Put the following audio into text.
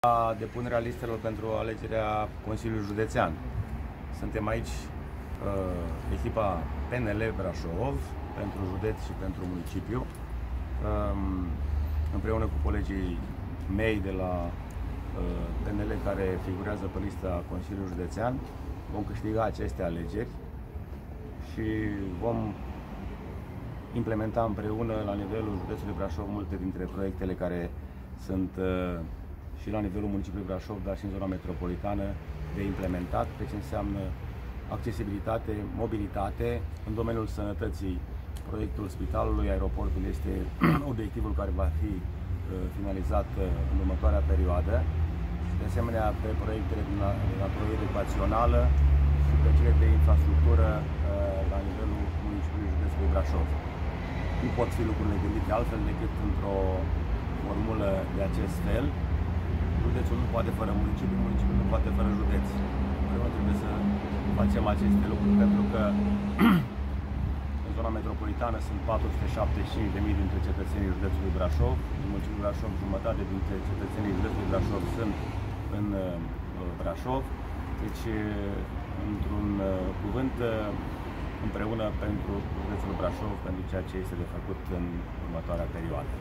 La depunerea listelor pentru alegerea Consiliului Județean. Suntem aici, echipa PNL Brașov, pentru județ și pentru municipiu, împreună cu colegii mei de la PNL care figurează pe lista Consiliului Județean. Vom câștiga aceste alegeri și vom implementa împreună la nivelul județului Brașov multe dintre proiectele care sunt și la nivelul municipiului Brașov, dar și în zona metropolitană de implementat, pe ce înseamnă accesibilitate, mobilitate. În domeniul sănătății, proiectul spitalului, aeroportul este obiectivul care va fi finalizat în următoarea perioadă. De asemenea, pe proiectele de natură educațională și pe cele de infrastructură la nivelul municipiului județului Brașov. Nu pot fi lucrurile gândite altfel decât într-o formulă de acest fel. Județul nu poate fără municipiu, municipiul nu poate fără județ. Împreună trebuie să facem aceste lucruri pentru că în zona metropolitană sunt 475.000 dintre cetățenii județului Brașov. În municipiul Brașov, jumătate dintre cetățenii județului Brașov sunt în Brașov. Deci, într-un cuvânt, împreună pentru județul Brașov, pentru ceea ce este de făcut în următoarea perioadă.